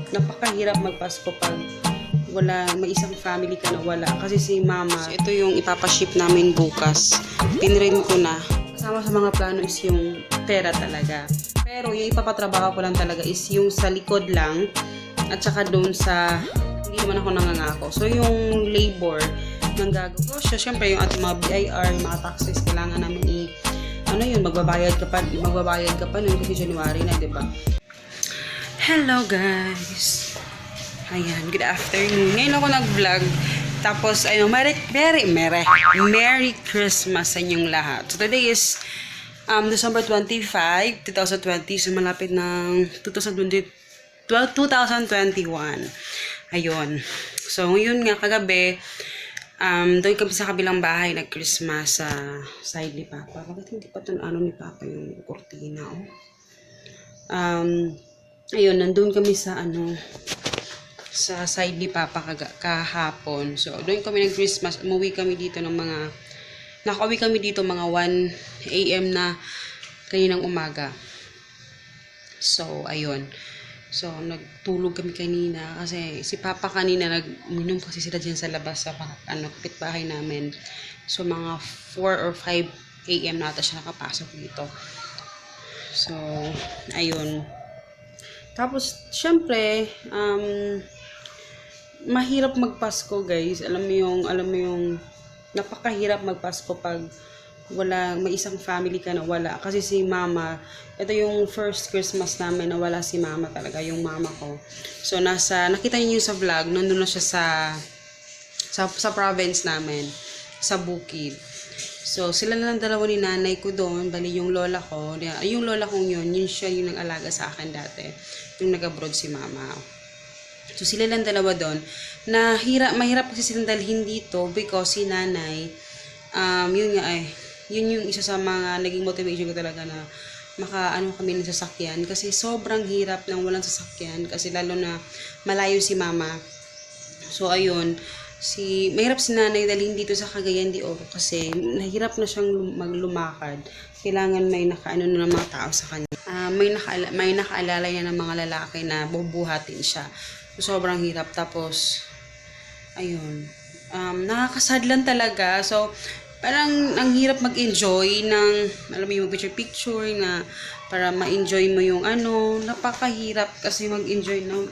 napakahirap magpasko pag may isang family ka na wala. Kasi si mama, so ito yung ipapaship namin bukas. Pinrint ko na. Kasama sa mga plano is yung pera talaga. Pero yung ipapatrabaho ko lang talaga is yung sa likod lang at saka doon sa, hindi naman ako nangangako. So yung labor ng gagawin ko siya, syempre yung ating mga BIR, yung mga taxes, kailangan namin magbabayad ka pa nun kasi January na, diba? Hello guys! Ayan, good afternoon. Ngayon ako nag-vlog. Tapos, Merry Christmas sa inyong lahat. So, today is December 25, 2020. So, malapit ng 2021. Ayun. So, ngayon nga, kagabi, doon kami sa kabilang bahay nag-Christmas sa side ni Papa. Bakit hindi pa ito ni Papa yung kurtina, oh? Ayun, nandun kami sa sa side ni Papa kahapon. So, doon kami nag-Christmas. Nakauwi kami dito mga 1 AM na kaninang umaga. So, ayun. So, nagtulog kami kanina kasi si Papa kanina nag-uminom kasi sila dyan sa labas sa kapitbahay namin. So, mga 4 or 5 AM nata siya nakapasok dito. So, ayun. Tapos, syempre, mahirap magpasko, guys. Alam mo yung napakahirap magpasko pag may isang family ka na wala. Kasi si mama, ito yung first Christmas namin na wala si mama talaga, yung mama ko. So, nakita niyo sa vlog, nandun na siya sa province namin, sa Bukid. So, sila na lang dalawa ni nanay ko doon, bali yung lola ko. Yung lola kong yun siya yung nag-alaga sa akin dati. Yung nag-abroad si mama. So, sila lang dalawa doon. Mahirap kasi silang dalhin dito because si nanay, yun yung isa sa mga naging motivation ko talaga na kami ng sasakyan. Kasi sobrang hirap nang walang sasakyan. Kasi lalo na malayo si mama. So, ayun. Mahirap si nanay dalhin dito sa Cagayan de Oro kasi nahirap na siyang maglumakad. Kailangan may nakaano na ng mga tao sa kanya. May nakaalalay na ng mga lalaki na bubuhatin siya. So, sobrang hirap. Tapos, ayun. Nakakasad lang talaga. So, parang ang hirap mag-enjoy ng, alam mo yung picture na para ma-enjoy mo yung napakahirap kasi mag-enjoy na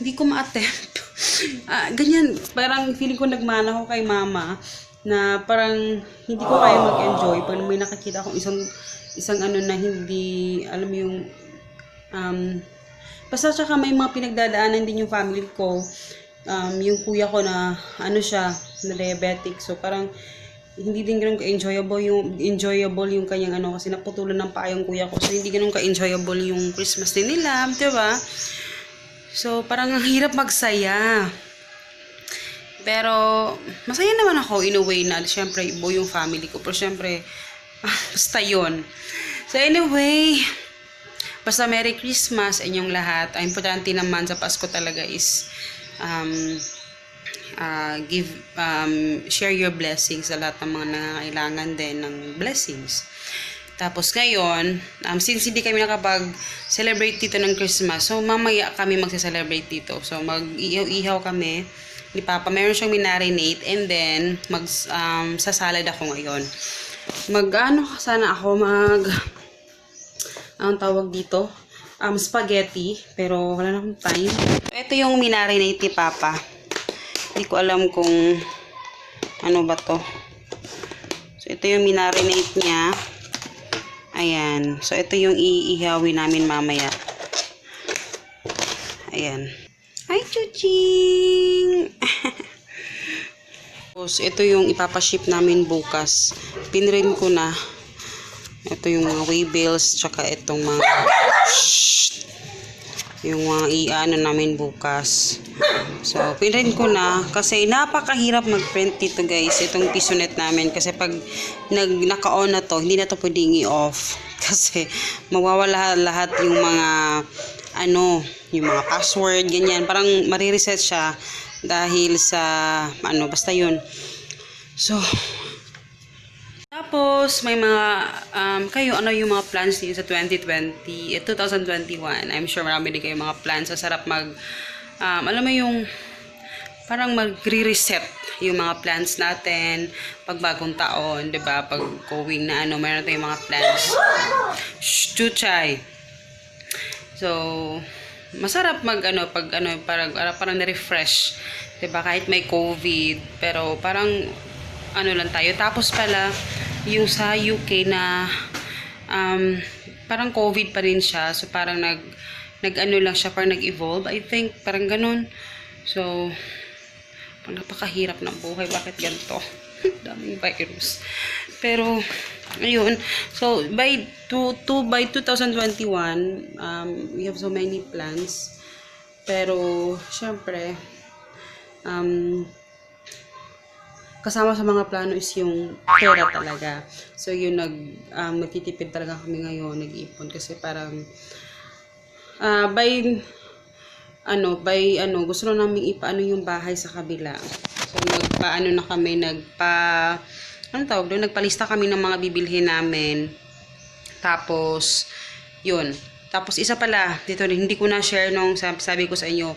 hindi ko ma-attempt. Ganyan, parang feeling ko nagmana ko kay mama na parang hindi ko kaya mag-enjoy pag may nakakita akong isang na hindi, alam mo yung basta tsaka may mga pinagdadaanan din yung family ko. Yung kuya ko na na diabetic. So parang hindi din ganoon ka-enjoyable yung kanyang kasi naputulan ng paa yung kuya ko. So hindi ganoon ka-enjoyable yung Christmas din nila, 'di ba? So, parang ang hirap magsaya. Pero, masaya naman ako in a way na, syempre, ibo yung family ko. Pero, syempre, basta yun. So, anyway, basta Merry Christmas inyong lahat. Ang importante naman sa Pasko talaga is, share your blessings sa lahat ng mga nangangailangan din ng blessings. Tapos ngayon, since hindi kami nakapag-celebrate dito ng Christmas, so mamaya kami magse-celebrate dito. So mag-ihaw-ihaw kami ni Papa. Meron siyang minarinate and then sasalad ako ngayon. Anong tawag dito? Spaghetti, pero wala na akong time. So, ito yung minarinate ni Papa. Hindi ko alam kung ano ba to. So ito yung minarinate niya. Ayan. So, ito yung iihawin namin mamaya. Ayan. Hi, Chuching! So, ito yung ipapaship namin bukas. Pinrint ko na. Ito yung mga waybills, tsaka itong mga yung mga namin bukas. So, pinrint ko na kasi napakahirap mag-print dito, guys. Itong pisonet namin kasi pag naka-on na to, hindi na to pwedeng i-off kasi mawawala lahat yung mga yung mga password, ganyan. Parang marireset siya dahil sa basta yun. So, Tapos, may mga, kayo, ano yung mga plans niyo sa 2020, 2021? I'm sure marami din kayo mga plans. Sa sarap alam mo yung, parang mag-reset yung mga plans natin pag bagong taon, 'di ba? Pag going na mayroon tayong mga plans. Shh, chuchay. So, masarap parang na-refresh, 'di ba? Kahit may COVID, pero parang lang tayo. Tapos pala yung sa UK na parang COVID pa rin siya. So parang lang siya, parang nag-evolve, I think, parang ganun. So, napakahirap ng buhay. Bakit ganito? Daming virus. Pero, ayun. So, by 2021, we have so many plans. Pero, syempre, kasama sa mga plano is yung pera talaga. So, yun, magtitipid talaga kami ngayon, nag-iipon. Kasi parang, gusto na namin ipaano yung bahay sa kabila. So, nagpalista kami ng mga bibilhin namin. Tapos, yun. Tapos, isa pala, dito hindi ko na share nung sabi ko sa inyo,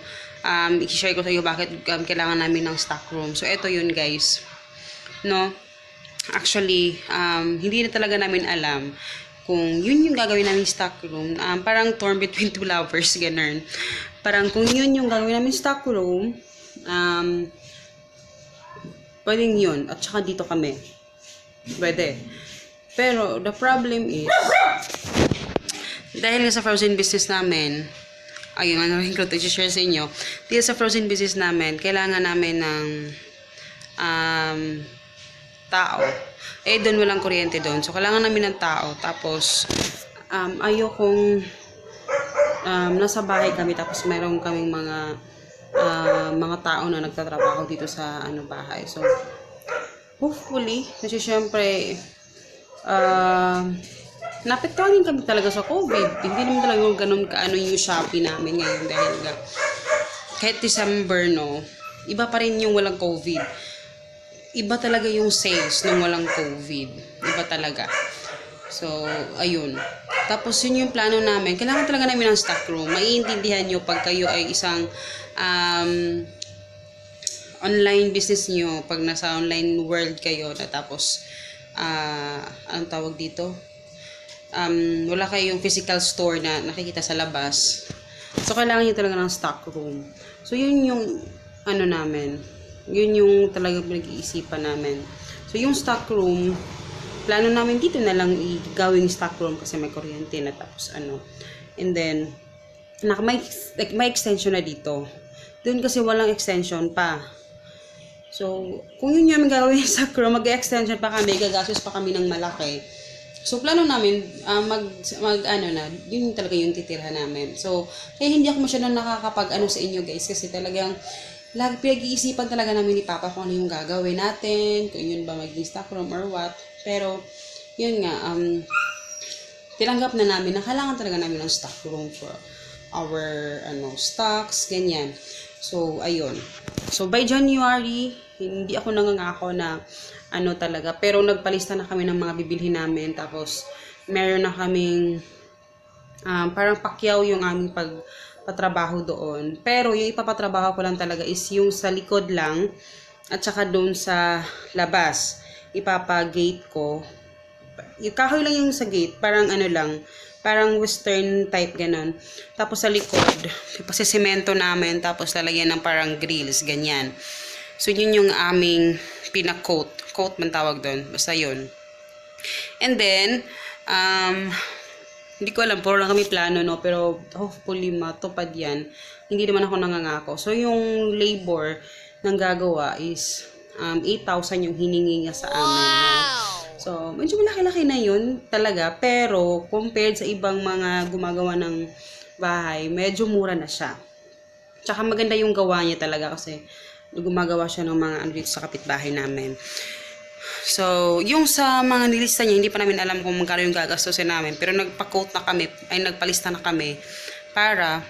i-share ko sa inyo bakit kailangan namin ng stock room. So, eto yun, guys. No? Actually, hindi na talaga namin alam kung yun yung gagawin namin stock room. Parang torn between two lovers, ganun. Parang kung yun yung gagawin namin stock room, pwedeng yun. At saka dito kami. Pwede. Pero, the problem is, dahil sa frozen business namin, ayun, ko to share sa inyo, dahil sa frozen business namin, kailangan namin ng tao. Doon walang kuryente doon. So, kailangan namin ng tao. Tapos, ayokong nasa bahay kami. Tapos, meron kaming mga tao na nagtatrabaho dito sa bahay. So, hopefully, kasi syempre, napektuhan kami talaga sa COVID. Hindi naman talaga ganun yung Shopee namin ngayon. Dahil kahit December, iba pa rin yung walang COVID. Iba talaga yung sales nung walang COVID. Iba talaga. So, ayun. Tapos, yun yung plano namin. Kailangan talaga namin ng stock room. Maiintindihan nyo pag kayo ay isang online business nyo. Pag nasa online world kayo na tapos, anong tawag dito? Wala kayong physical store na nakikita sa labas. So, kailangan nyo talaga ng stock room. So, yun yung namin. Yun yung talagang pinag-iisipan namin. So, yung stock room, plano namin dito na lang gawing stock room kasi may kuryente na tapos And then, may extension na dito. Doon kasi walang extension pa. So, kung yun yung gagawin yung stock room, mag-extension pa kami, gagastos pa kami ng malaki. So, plano namin, yun talaga yung titirhan namin. So, kaya hindi ako masyadong nakakapag sa inyo guys kasi talagang lagi pinag-iisipan talaga namin ni Papa kung ano yung gagawin natin, kung yun ba maging stock room or what. Pero, yun nga, tinanggap na namin na kailangan talaga namin ng stock room for our stocks, ganyan. So, ayun. So, by January, hindi ako nangangako na talaga. Pero, nagpalista na kami ng mga bibilhin namin. Tapos, meron na kaming parang pakyaw yung aming patrabaho doon. Pero yung ipapatrabaho ko lang talaga is yung sa likod lang at saka doon sa labas. Ipapa-gate ko. Yung kahoy lang yung sa gate. Parang parang western type ganun. Tapos sa likod, ipasisemento namin. Tapos lalagyan ng parang grills, ganyan. So yun yung aming pina-coat. Coat man tawag doon. Basta yun. And then, hindi ko alam, puro lang kami plano, pero hopefully matupad yan. Hindi naman ako nangangako. So, yung labor ng gagawa is 8,000 yung hiningi niya sa amin. So, medyo malaki-laki na yun talaga. Pero, compared sa ibang mga gumagawa ng bahay, medyo mura na siya. Tsaka maganda yung gawa niya talaga kasi gumagawa siya ng mga dito sa kapitbahay namin. So, yung sa mga nilista niya, hindi pa namin alam kung magkano yung gagastusin namin. Pero nagpa-quote na kami, nagpalista na kami para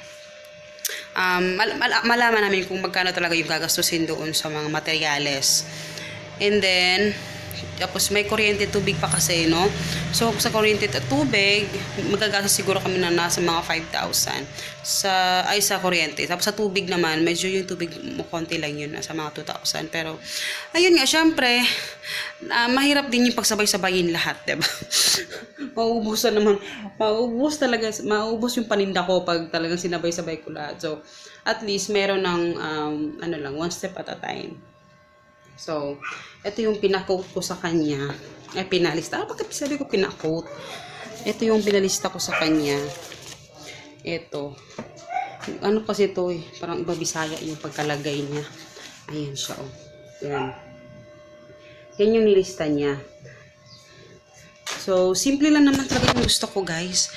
malaman namin kung magkano talaga yung gagastusin doon sa mga materyales. And then, Tapos may kuryente, tubig pa kasi, no? So, sa kuryente at tubig, magagasa siguro kami na nasa mga 5,000 sa kuryente. Tapos sa tubig naman, medyo yung tubig mo konti lang yun, nasa mga 2,000. Pero, ayun nga, syempre, mahirap din yung pagsabay-sabayin lahat, diba? Mauubusan naman, maubos yung paninda ko pag talagang sinabay-sabay ko lahat. So, at least, meron ng, one step at a time. So, ito yung pinakote ko sa kanya. Pinalista. Bakit sabi ko pinakote? Ito yung pinalista ko sa kanya. Ito. Ano kasi ito eh. Parang iba Bisaya yung pagkalagay niya. Ayan siya oh. Yan. Yan yung nilista niya. So, simple lang naman talaga yung gusto ko guys.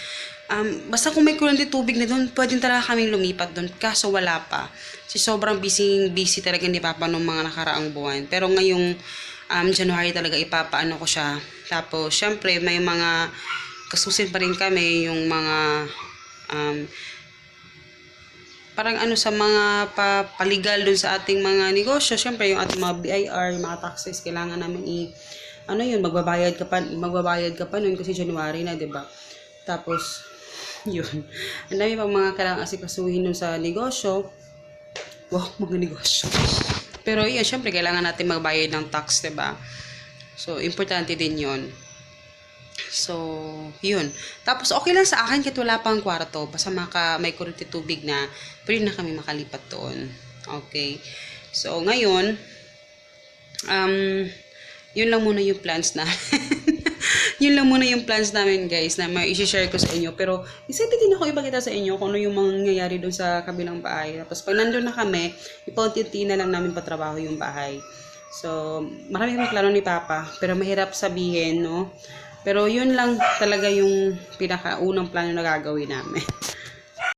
Basta kung may kuryente tubig na doon, pwedeng talaga kaming lumipat doon. Kaso wala pa. Kasi sobrang busy talaga ni Papa nung mga nakaraang buwan. Pero ngayong January talaga ipapaano ko siya. Tapos, syempre, may mga kasusin pa rin kami. Yung mga parang sa mga paligal doon sa ating mga negosyo. Syempre, yung ating mga BIR, yung mga taxes, kailangan namin magbabayad ka pa noon kasi January na, 'di ba? Tapos yun. Ang dami pang mga kailangan asikasuhin nun sa negosyo. Wow, mga negosyo. Pero yun, syempre kailangan natin magbayad ng tax, 'di ba? So, importante din 'yon. So, yun. Tapos okay lang sa akin kahit wala pang kwarto, basta may kuryente tubig na, pwede na kami makalipat doon. Okay. So, ngayon yun lang muna yung plans na. Yun lang muna yung plans namin guys na i-share ko sa inyo. Pero excited din ako ipakita sa inyo kung ano yung mangyayari doon sa kabilang bahay. Tapos pag nandun na kami, ipaunti-unti na lang namin patrabaho yung bahay. So, marami kami plano ni Papa. Pero mahirap sabihin, no? Pero yun lang talaga yung pinakaunang plano na gagawin namin.